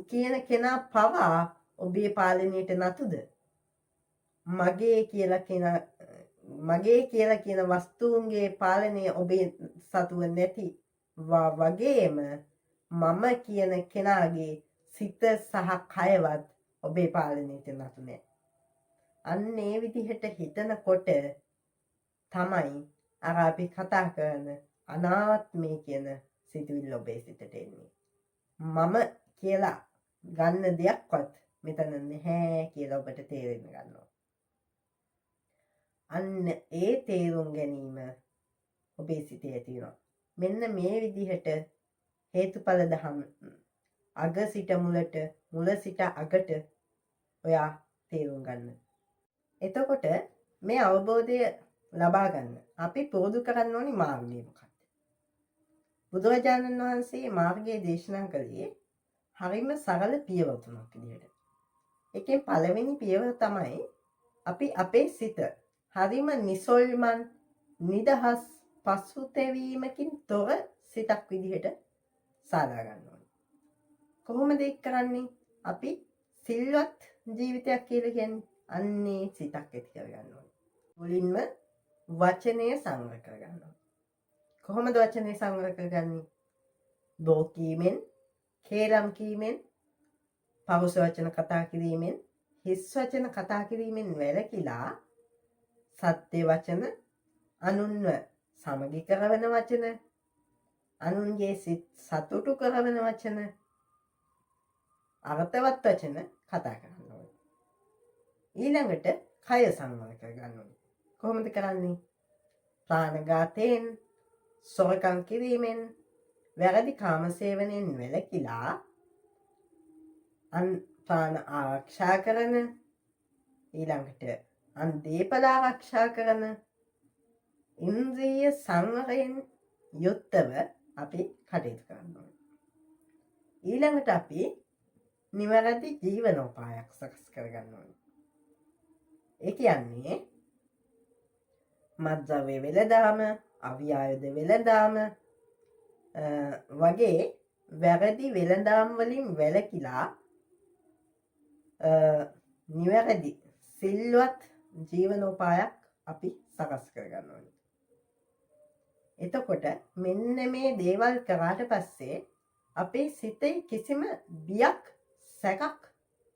Speaker 1: කියන කෙනා පවා ඔබේ පාලනයට නතුද? මගේ කියලා කියන වස්තුන්ගේ පාලනය ඔබේ සතුව නැති වගේම මම කියන කෙනාගේ සිත සහ කයවත් ඔබේ පාලනයට නතු නෑ. අන්න ඒ විදිහට හිතනකොට තමයි අර අපි කතා කරන අනාත්මය කියන සිතුවිල්ල ඔබේ සිතට එන්නේ. මම කියලා ගන්න දෙයක්වත් මෙතන නැහැ කියලා ඔබට තේරෙන්න ගන්නවා. අන්න ඒ තේරුම් ගැනීම ඔබේ සිතේ ඇති වෙනවා. මෙන්න මේ විදිහට හේතුඵල දහම අග සිට මුලට මුල සිට අගට ඔයා තේරුම් ගන්න. එතකොට මේ අවබෝධය ලබා ගන්න අපි පුරුදු කරන්න ඕනි මාර්ගය මොකක්ද? බුදුරජාණන් වහන්සේ මාර්ගය දේශනා කළේ හරිම සරල පියවර තුනක් විදිහට. එකෙන් පළවෙනි පියවර තමයි අපි අපේ සිත හරිම නිසල්මන් නිදහස් පසුතැවීමකින් තොර සිතක් විදිහට සාදා ගන්න ඕනේ. කොහොමද ඒක කරන්නේ? අපි සිල්වත් ජීවිතයක් කියලා කියන්නේ අන්නේ සිතක් ඇති කරගන්න ඕනේ. මුලින්ම වචනය සංවර කරගන්න ඕනේ. කොහොමද වචනය සංවර කරගන්නේ? බොරු කීමෙන්, කේලම් කීමෙන්, පරුස වචන කතා කිරීමෙන්, හිස් වචන කතා කිරීමෙන් වැළකීලා සත්‍ය වචන, අනුන්ව සමගි කරවන වචන, අනුන්ගේ සිත් සතුටු කරවන වචන, අර්ථවත් වචන කතා කරන්න ඕනේ. ඊළඟට කය සංවර කරගන්න ඕනේ. කොහොමද කරන්නේ? ප්‍රාණඝාතයෙන්, සොරකම් කිරීමෙන්, වැරදි කාමසේවනයෙන් වැළකීලා ප්‍රාණ ආරක්ෂා කරන, ඊළඟට දේපල ආරක්ෂා කරන ඉන්ද්‍රිය සංවරයෙන් යුක්තව අපි කටයුතු කරන්න ඕනේ. ඊළඟට අපි නිවැරදි ජීවනෝපායක් සකස් කරගන්න ඕනේ. ඒ කියන්නේ මත්ද්‍රව්‍ය වෙළඳාම, අවියායුධ වෙළඳාම වගේ වැරදි වෙළඳාම් වලින් වැළකීලා නිවැරදි සිල්වත් ජීවනෝපායක් අපි සකස් කරගන්න ඕනේ. එතකොට මෙන්න මේ දේවල් කරාට පස්සේ අපේ සිතේ කිසිම බියක්, සැකක්,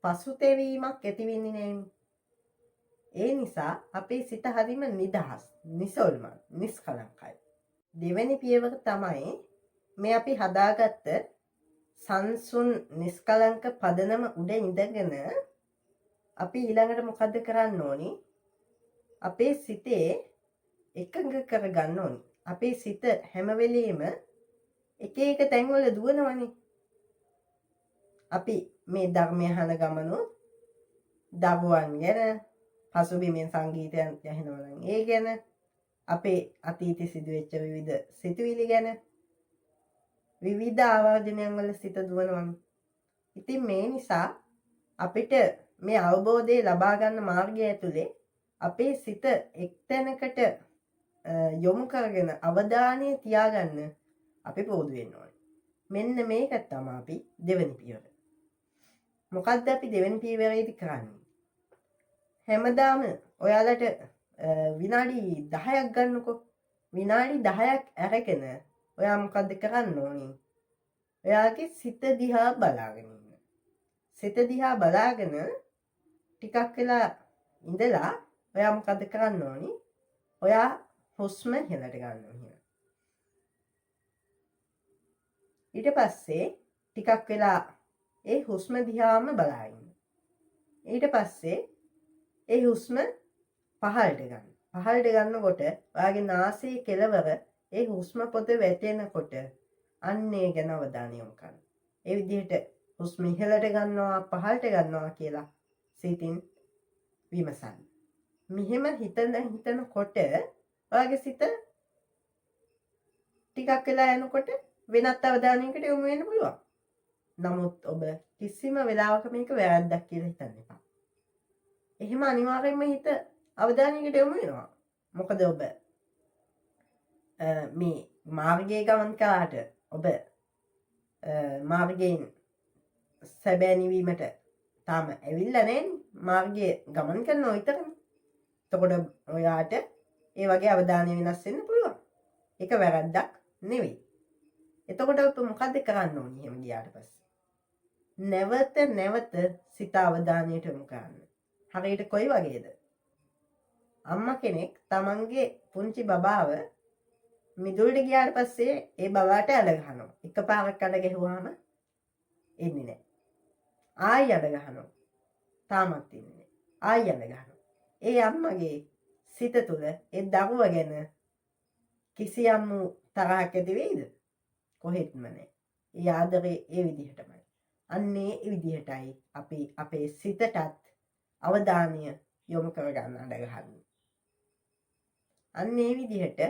Speaker 1: පසුතැවීමක් ඇති වෙන්නේ නැහැ. ඒ නිසා අපේ සිත හරිම නිදහස්, නිසල්මත්, නිස්කලංකයි. දෙවෙනි පියවර තමයි මේ අපි හදාගත්ත සංසුන් නිස්කලංක පදනම උඩ ඉඳගෙන අපි ඊළඟට මොකද්ද කරන්න ඕනි? අපේ සිතේ එකඟ කරගන්න ඕනි. අපේ සිත හැම වෙලෙම එක එක තැන්වල දුවනවනේ. අපි මේ ධර්මය අහන ගමනු දරුවන් ගැන, පසුබිමෙන් සංගීතයක් ඇහෙනවා නම් ඒ ගැන, අපේ අතීතයේ සිදුවෙච්ච විවිධ සිතුවිලි ගැන, විවිධ ආවර්ජනයන් වල සිත දුවනවනේ. ඉතින් මේ නිසා අපිට මේ අවබෝධය ලබා ගන්න මාර්ගය ඇතුලේ අපේ සිත එක්තැනකට යොමු කරගෙන අවධානය තියාගන්න අපි පුරුදු වෙන්න ඕනේ. මෙන්න මේක තමයි අපි දෙවෙනි පියවර. මොකද්ද අපි දෙවෙනි පියවරේදී කරන්නේ? හැමදාම ඔයාලට විනාඩි 10ක් ගන්නකො. විනාඩි 10ක් අරගෙන ඔයා මොකද්ද කරන්න ඕනේ? ඔයාගේ සිත දිහා බලාගෙන ඉන්න. සිත දිහා බලාගෙන ටිකක් වෙලා ඉඳලා ඔයා මොකද්ද කරන්න ඕනේ? ඔයා හුස්ම හෙලට ගන්න ඕනේ. ඊට පස්සේ ටිකක් වෙලා ඒ හුස්ම දිහාම බලාගෙන. ඊට පස්සේ ඒ හුස්ම පහළට ගන්න. පහළට ගන්නකොට ඔයාගේ නාසයේ කෙළවර ඒ හුස්ම පොත වැටෙනකොට අන්න ඒ ගැන අවධානය යොමු කරන්න. ඒ විදිහට හුස්ම ඉහළට ගන්නවා, පහළට ගන්නවා කියලා සිතින් විමසන්න. මෙහෙම හිතනකොට ඔයාගේ සිත ටිකක් වෙලා යනකොට වෙනත් අවධානයකට යොමු වෙන්න පුළුවන්. නමුත් ඔබ කිසිම වෙලාවක මේක වැරද්දක් කියලා හිතන්න එපා. එහෙම අනිවාර්යයෙන්ම හිත අවධානයකට යොමු වෙනවා. මොකද ඔබ මේ මාර්ගයේ ගමන් කරාට ඔබ මාර්ගයෙන් සැබෑ නිවීමට තාම ඇවිල්ලා නැන්නේ. මාර්ගයේ ගමන් කරනවා විතරනේ. එතකොට ඔයාට ඒ වගේ අවධානය වෙනස් වෙන්න පුළුවන්. ඒක වැරද්දක් නෙවෙයි. එතකොට ඔබ මොකද්ද කරන්න ඕනේ එහෙම ගියාට පස්සේ? නැවත සිත අවධානයට යොමු කරන්න. හරියට කොයි වගේද? අම්මා කෙනෙක් තමන්ගේ පුංචි බබාව මිදුල්ට ගියාට පස්සේ ඒ බබාට අඬ ගහනවා. එකපාරක් අඬ ගැහුවාම එන්නේ නැහැ. ආයි අඬ ගහනවා. තාමත් එන්නේ නැහැ. ආයි අඬ ගහනවා. ඒ අම්මගේ සිත තුළ ඒ දරුවා ගැන කිසියම් තරහක් ඇති වෙයිද? කොහෙත්ම නැහැ. ඒ ආදරේ ඒ විදිහටමයි. අන්නේ ඒ විදිහටයි අපි අපේ සිතටත් අවධානය යොමු කරගන්න අඬ ගහන්නේ. අන්නේ විදිහට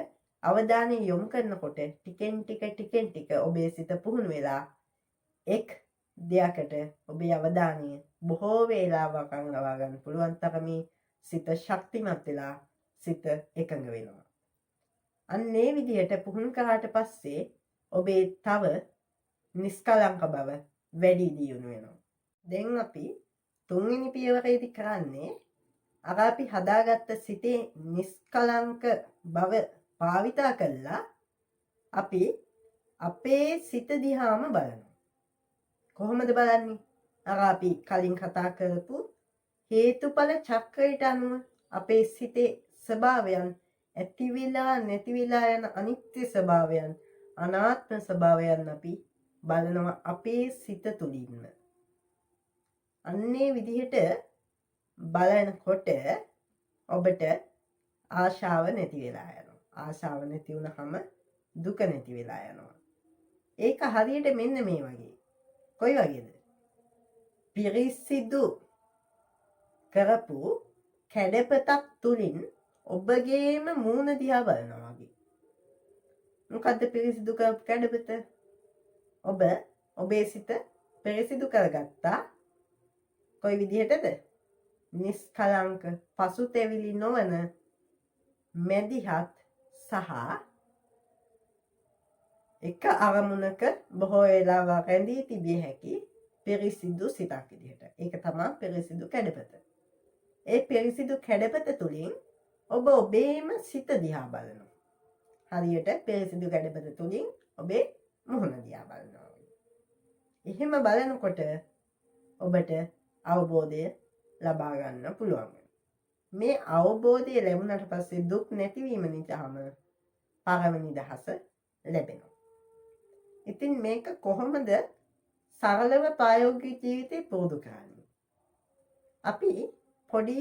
Speaker 1: අවධානය යොමු කරනකොට ටිකෙන් ටික ඔබේ සිත පුහුණු වෙලා එක් දෙයකට ඔබේ අවධානය බොහෝ වේලාවක් අංගවා ගන්න පුළුවන් තරමේ සිත ශක්තිමත් වෙලා සිත එකඟ වෙනවා. අන්නේ විදිහට පුහුණු කරාට පස්සේ ඔබේ තව නිස්කලංක බව වැඩි දියුණු වෙනවා. දැන් අපි තුන්වෙනි පියවරේදී කරන්නේ අර අපි හදාගත්ත සිතේ නිස්කලංක බව භාවිතා කළා අපි අපේ සිත දිහාම බලනවා. කොහොමද බලන්නේ? අර අපි කලින් කතා කරපු හේතුඵල චක්‍රයට අනුව අපේ සිතේ ස්වභාවයන් ඇති වෙලා නැති වෙලා යන අනිත්‍ය ස්වභාවයන් අනාත්ම ස්වභාවයන් අපි බලනවා අපේ සිත තුළින්ම. අන්නේ විදිහට බලනකොට ඔබට ආශාව නැති වෙලා යනවා. ආශාව නැති වුණාම දුක නැති වෙලා යනවා. ඒක හරියට මෙන්න මේ වගේ. කොයි වගේද? පිරිසිදු කරපු කැඩපතක් තුලින් ඔබගේම මූණ දිහා බලනවා වගේ. මොකද්ද පිරිසිදු කරපු කැඩපත? ඔබ ඔබේ සිත පිරිසිදු කරගත්තා. කොයි විදිහටද? නිස්කලංක පසුතැවිලි නොවන මැදිහත් සහ එක අරමුණක බොහෝ වෙලාවක් රැඳී තිබිය හැකි පිරිසිදු සිතක් විදිහට. ඒක තමයි පිරිසිදු කැඩපත. ඒ පිරිසිදු කැඩපත තුලින් ඔබ ඔබේම සිත දිහා බලනවා. හරියට පිරිසිදු කැඩපත තුලින් ඔබේ මුහුණ දිහා බලනවා. එහෙම බලනකොට ඔබට අවබෝධය ලබා ගන්න පුළුවන්. මේ අවබෝධය ලැබුණාට පස්සේ දුක් නැතිවීම නිසාම පරම නිදහස ලැබෙනවා. ඉතින් මේක කොහොමද සරලව ප්‍රායෝගික ජීවිතේ පුරුදු කරන්නේ? අපි පොඩි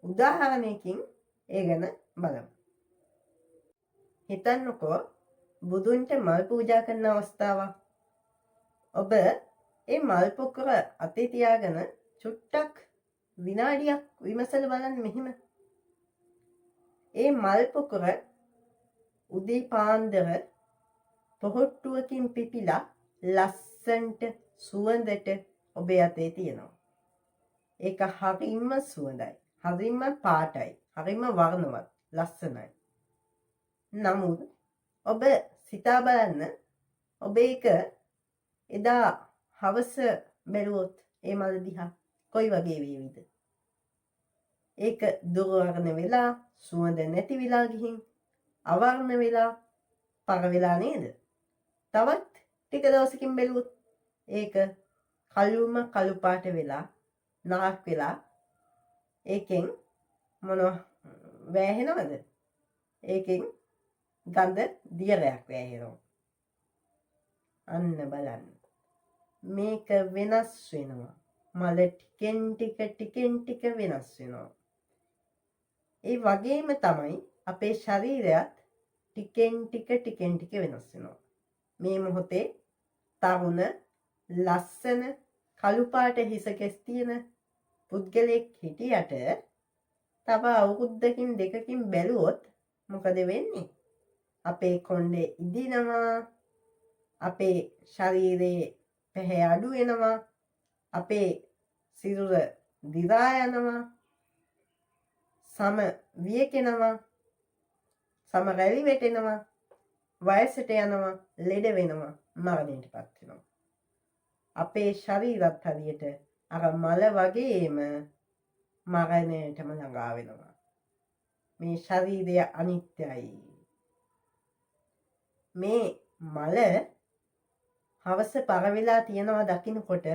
Speaker 1: උදාහරණයකින් ඒ ගැන බලමු. හිතන්නකෝ බුදුන්ට මල් පූජා කරන අවස්ථාවක්. ඔබ ඒ මල් පොකර අතේ තියාගෙන චුට්ටක් විනාඩියක් විමසලා බලන්න මෙහෙම. ඒ මල් පොකර උදේ පාන්දර පොහොට්ටුවකින් පිපිලා ලස්සන්ට සුවඳට ඔබේ අතේ තියෙනවා. ඒක හරිම සුවඳයි. හරිම පාටයි. හරිම වර්ණවත්. ලස්සනයි. නමුත් ඔබ සිතා බලන්න ඔබ ඒක එදා හවස බැලුවොත් ඒ මල් දිහා කොයි වගේ වේවිද? ඒක දුර්වර්ණ වෙලා සුවඳ නැති වෙලා ගිහින් අවර්ණ වෙලා පර වෙලා නේද? තවත් ටික දවසකින් බැලුවොත් ඒක කළු පාට වෙලා නරක් වෙලා ඒකෙන් මොනවා වැහෙනවද? ඒකෙන් ගඳ දියරයක් වැහෙනවා. අන්න බලන්න. මේක වෙනස් වෙනවා. මල ටිකෙන් ටික වෙනස් වෙනවා. ඒ වගේම තමයි අපේ ශරීරයත් ටිකෙන් ටික වෙනස් වෙනවා. මේ මොහොතේ තරුණ ලස්සන කළු පාට හිසකෙස් තියෙන පුද්ගලෙක් හිටියට තව අවුරුද්දකින් දෙකකින් බැලුවොත් මොකද වෙන්නේ? අපේ කොණ්ඩේ ඉදිනවා, අපේ ශරීරයේ පැහැ අඩු වෙනවා, අපේ සිරුර දිරා යනවා, සම වියකෙනවා, සම රැලි වැටෙනවා, වයසට යනවා, ලෙඩ වෙනවා, මරණයටපත් වෙනවා. අපේ ශරීරත් හරියට අර මල වගේම මරණයටම ළඟා වෙනවා. මේ ශරීරය අනිත්‍යයි. මේ මල හවස පර වෙලා තියනවා දකින්නකොට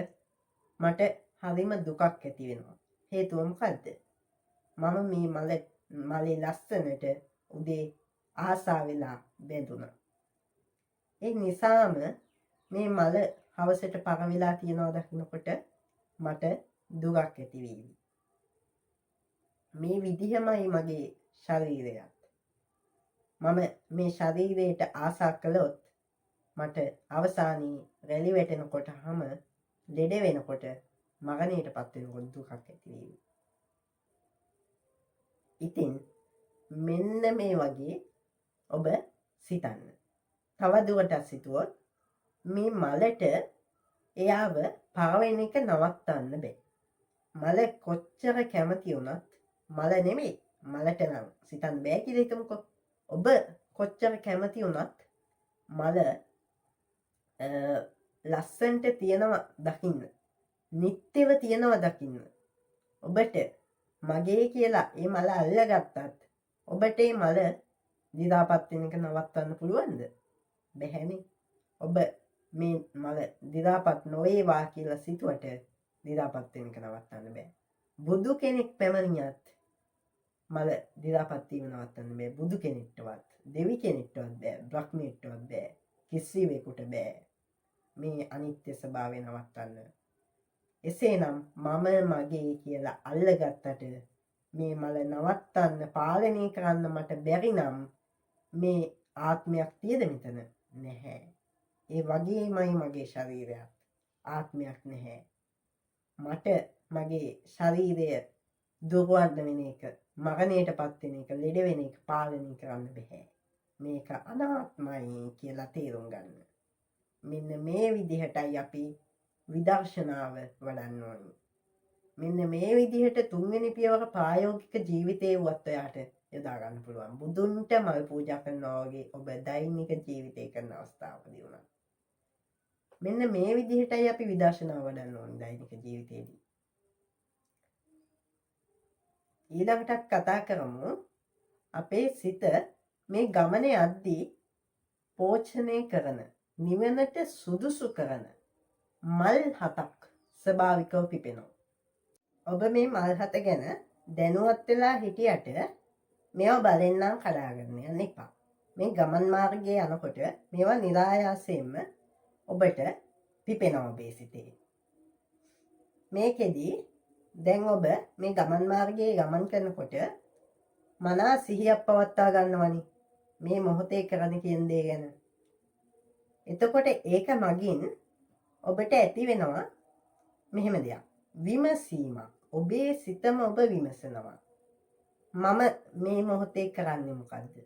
Speaker 1: මට හරිම දුකක් ඇති වෙනවා. හේතුව මොකද්ද? මම මේ මලේ ලස්සනට උදේ ආසා වෙලා බැඳුණා. ඒ නිසාම මේ මල හවසට පර වෙලා තියනවා දකින්නකොට මට දුකක් ඇති වෙයි. මේ විදිහමයි මගේ ශරීරයත්. මම මේ ශරීරයට ආසා කළොත් මට අවසානයේ රැලි වැටෙනකොටම ලෙඩ වෙනකොට මරණයටපත් වෙනකොට දුකක් ඇති වෙයි. ඉතින් මෙන්න මේ වගේ ඔබ සිතන්න. තව දුරටත් සිතුවොත් මේ මලට එයාව පරවෙන එක නවත්තන්න බෑ. මල කොච්චර කැමති වුණත් මල නෙමෙයි. මලට නම් සිතන්න බෑ කියලා හිතමුකෝ. ඔබ කොච්චර කැමති වුණත් මල ලස්සන්ට තියනවා දකින්න. නිත්‍යව තියනවා දකින්න. ඔබට මගේ කියලා ඒ මල අල්ලගත්තත් ඔබට ඒ මල දිදාපත් වෙන එක නවත්තන්න පුළුවන්ද? බැහැනේ. ඔබ මේ මල දිදාපත් නොවේවා කියලා සිතුවට දිදාපත් වෙන එක නවත්තන්න බෑ. බුදු කෙනෙක් පැමිණියත් මල දිරාපත් වීම නවත්තන්න බෑ. බුදු කෙනෙක්ටවත්, දෙවි කෙනෙක්ටවත් බෑ, බ්‍රහ්මයෙක්ටවත් බෑ. කිසිවෙකුට බෑ මේ අනිත්‍ය ස්වභාවය නවත්තන්න. එසේනම් මම මගේ කියලා අල්ලගත්තට මේ මල නවත්තන්න, පාලනය කරන්න මට බැරි නම් මේ ආත්මයක් තියද මෙතන? නැහැ. ඒ වගේමයි මගේ ශරීරයත්. ආත්මයක් නැහැ. මට මගේ ශරීරය දුර්වර්ධ වෙන එක, මරණයට පත් වෙන එක, ලෙඩ වෙන එක පාලනය කරන්න බෑ. මේක අනාත්මයි කියලා තේරුම් ගන්න. මෙන්න මේ විදිහටයි අපි විදර්ශනාව වඩන්න ඕනි. මෙන්න මේ විදිහට තුන්වෙනි පියවර ප්‍රායෝගික ජීවිතයේ වුවත් ඔයාට යොදා ගන්න පුළුවන්. බුදුන්ට මල් පූජා කරනවා වගේ ඔබ දෛනික ජීවිතය කරන අවස්ථාවකදී උනත් මෙන්න මේ විදිහටයි අපි විදර්ශනාව වඩන්න ඕනි දෛනික ජීවිතේදී. ඊළඟටත් කතා කරමු අපේ සිත මේ ගමනේ යද්දී පෝෂණය කරන, නිවනට සුදුසු කරන මල් 7ක් ස්වභාවිකව පිපෙනවා. ඔබ මේ මල් 7 ගැන දැනුවත් වෙලා හිටියට මේවා බලෙන්නම් කඩාගෙන යන්න එපා. මේ ගමන් මාර්ගයේ යනකොට මේවා નિરાයාසයෙන්ම ඔබට පිපෙනවා ඔබේ සිතේ. මේකෙදි දැන් ඔබ මේ ගමන් මාර්ගයේ ගමන් කරනකොට මනා සිහියක් පවත්වා ගන්නවනි මේ මොහොතේ කරන්න කියන දේ ගැන. එතකොට ඒක මගින් ඔබට ඇති වෙනවා මෙහෙම දෙයක්. විමසීමක්. ඔබේ සිතම ඔබ විමසනවා. මම මේ මොහොතේ කරන්නේ මොකද්ද?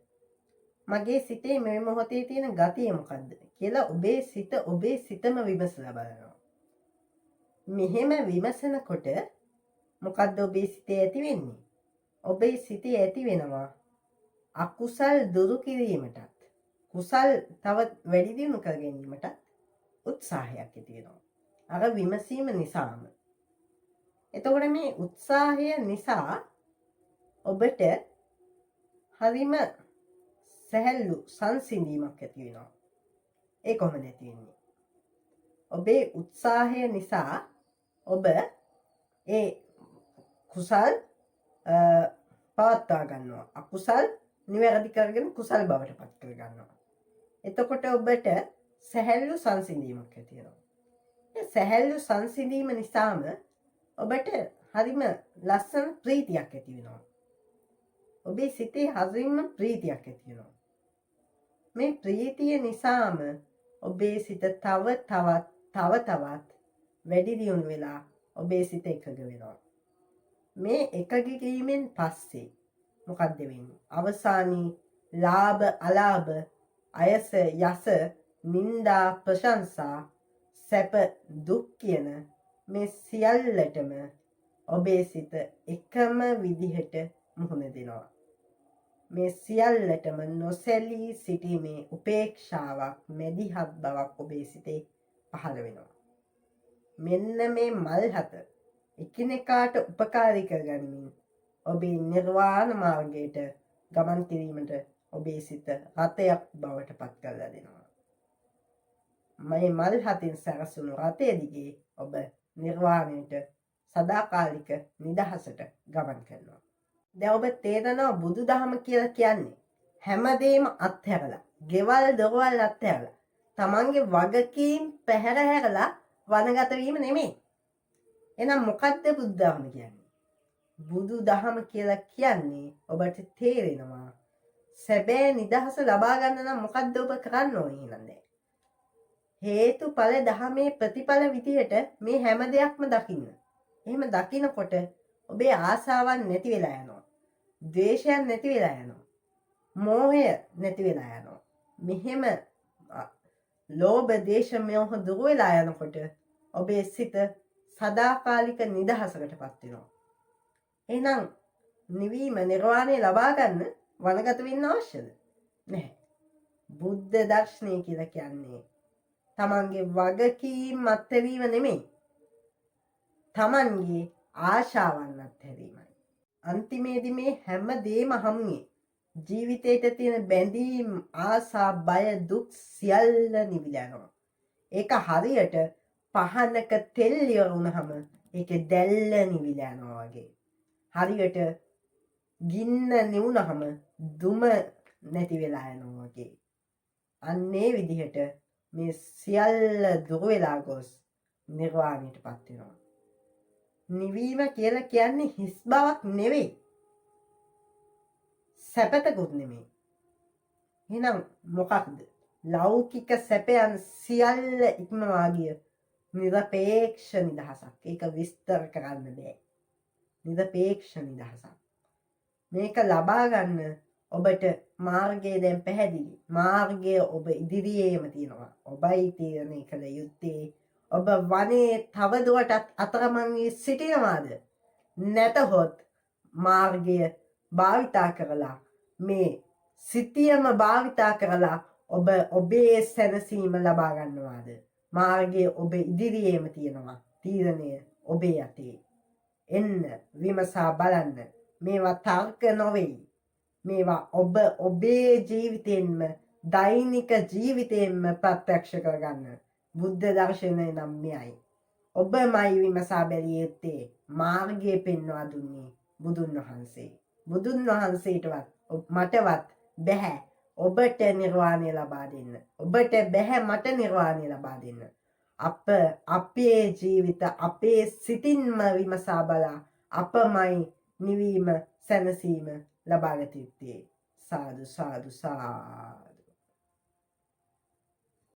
Speaker 1: මගේ සිතේ මේ මොහොතේ තියෙන ගතිය මොකද්ද කියලා ඔබේ සිතම විමසලා බලනවා. මෙහෙම විමසනකොට මොකද්ද ඔබේ සිතේ ඇති වෙන්නේ? ඔබේ සිතේ ඇති වෙනවා අකුසල් දුරු කිරීමටත්, කුසල් තව වැඩි දියුණු කර ගැනීමටත් උත්සාහයක් ඇති වෙනවා. අර විමසීම නිසාම. එතකොට මේ උත්සාහය නිසා ඔබට හරිම සැහැල්ලු සංසිඳීමක් ඇති වෙනවා. ඒ කොහොමද ඇති වෙන්නේ? ඔබේ උත්සාහය නිසා ඔබ ඒ කුසල් පවත්වා ගන්නවා. අකුසල් නිවැරදි කරගෙන කුසල් බවට පත් කර ගන්නවා. එතකොට ඔබට සැහැල්ලු සංසිඳීමක් ඇති වෙනවා. ඒ සැහැල්ලු සංසිඳීම නිසාම ඔබට හරිම ලස්සන ප්‍රීතියක් ඇති වෙනවා. ඔබේ සිතේ හරිම ප්‍රීතියක් ඇති වෙනවා. මේ ප්‍රීතිය නිසාම ඔබේ සිත තව තවත් වැඩි දියුණු වෙලා ඔබේ සිත එකඟ වෙනවා. මේ එකඟ වීමෙන් පස්සේ මොකක්ද වෙන්නේ? අවසානයේ ලාභ අලාභ, අයස යස, නිന്ദා ප්‍රශංසා, සැප දුක් කියන මේ සියල්ලටම ඔබේ සිත එකම විදිහට මුහුණ දෙනවා. මේ සියල්ලටම නොසැලී සිටීමේ උපේක්ෂාවක්, මැදිහත් බවක් ඔබේ සිතේ පහළ වෙනවා. මෙන්න මේ මල් 7 එකිනෙකාට උපකාරී කරගනිමින් ඔබේ නිර්වාණ මාර්ගයට ගමන් කිරීමට ඔබේ සිත රථයක් බවට පත් කරලා දෙනවා. මේ මල් 7න් සැරසුණු රථය දිගේ ඔබ නිර්වාණයට සදාකාලික නිදහසට ගමන් කරනවා. දැන් ඔබ තේරෙනවා බුදුදහම කියලා කියන්නේ හැමදේම අත්හැරලා, ගෙවල් දොරවල් අත්හැරලා, තමන්ගේ වගකීම් පැහැර හැරලා වනගත වීම නෙමෙයි. එහෙනම් මොකද්ද බුදුදහම කියන්නේ? බුදුදහම කියලා කියන්නේ ඔබට තේරෙනවා සැබෑ නිදහස ලබා ගන්න නම් මොකද්ද ඔබ කරන්න ඕනේ ඊළඟ? හේතුඵල ධමයේ ප්‍රතිඵල විදිහට මේ හැම දෙයක්ම දකින්න. එහෙම දකිනකොට ඔබේ ආසාවන් නැති වෙලා යනවා. ද්වේෂයන් නැති වෙලා යනවා. මෝහය නැති වෙලා යනවා. මෙහෙම ලෝභ, දේශ, මෝහ දුර වෙලා යනකොට ඔබේ සිත සදාකාලික නිදහසකටපත් වෙනවා. එහෙනම් නිවීම, නිර්වාණය ලබා ගන්න වනගත වෙන්න අවශ්‍යද? නැහැ. බුද්ධ දර්ශනය කියලා කියන්නේ තමන්ගේ වගකීම් අත්හැරීම නෙමෙයි. තමන්ගේ ආශාවන් අත්හැරීමයි. අන්තිමේදී මේ හැම දෙයක්ම හමුවේ ජීවිතේට තියෙන බැඳීම්, ආසා, බය, දුක් සියල්ල නිවිලා යනවා. ඒක හරියට පහනක තෙල් ඉවර වුණාම ඒකේ දැල්ල නිවිලා යනවා වගේ. හරියට ගින්න නිවුනහම දුම නැති වෙලා යනවා වගේ. අන්නේ විදිහට මේ සියල්ල දුර වෙලා ගොස් නිර්වාණයටපත් වෙනවා. නිවීම කියලා කියන්නේ හිස් බවක් නෙවෙයි. සැපතකුත් නෙමෙයි. එහෙනම් මොකක්ද? ලෞකික සැපයන් සියල්ල ඉක්මවා ගිය නිරපේක්ෂ නිදහසක්. ඒක විස්තර කරන්න බෑ. නිරපේක්ෂ නිදහසක්. මේක ලබා ගන්න ඔබට මාර්ගය දැන් පැහැදිලි. මාර්ගය ඔබ ඉදිරියේම තියෙනවා. ඔබයි තීරණය කළ යුත්තේ ඔබ වනේ තවදුරටත් අතරමං වී සිටිනවාද? නැතහොත් මාර්ගය භාවිතා කරලා මේ සිතියම භාවිතා කරලා ඔබ ඔබේ සැනසීම ලබා ගන්නවාද? මාර්ගය ඔබ ඉදිරියේම තියෙනවා. තීරණය ඔබේ අතේ. එන්න විමසා බලන්න. මේවා තර්ක නොවෙයි. මේවා ඔබ ඔබේ ජීවිතයෙන්ම දෛනික ජීවිතයෙන්ම ප්‍රත්‍යක්ෂ කරගන්න. බුද්ධ දර්ශනය නම් මෙයයි. ඔබමයි විමසා බැලිය යුත්තේ. මාර්ගය පෙන්වා දුන්නේ බුදුන් වහන්සේ. බුදුන් වහන්සේටවත් මටවත් බැහැ ඔබට නිර්වාණය ලබා දෙන්න. ඔබට බැහැ මට නිර්වාණය ලබා දෙන්න. අපේ ජීවිත අපේ සිතින්ම විමසා බලා අපමයි නිවීම සැනසීම ලබාගත යුත්තේ. සාදු සාදු සාදු.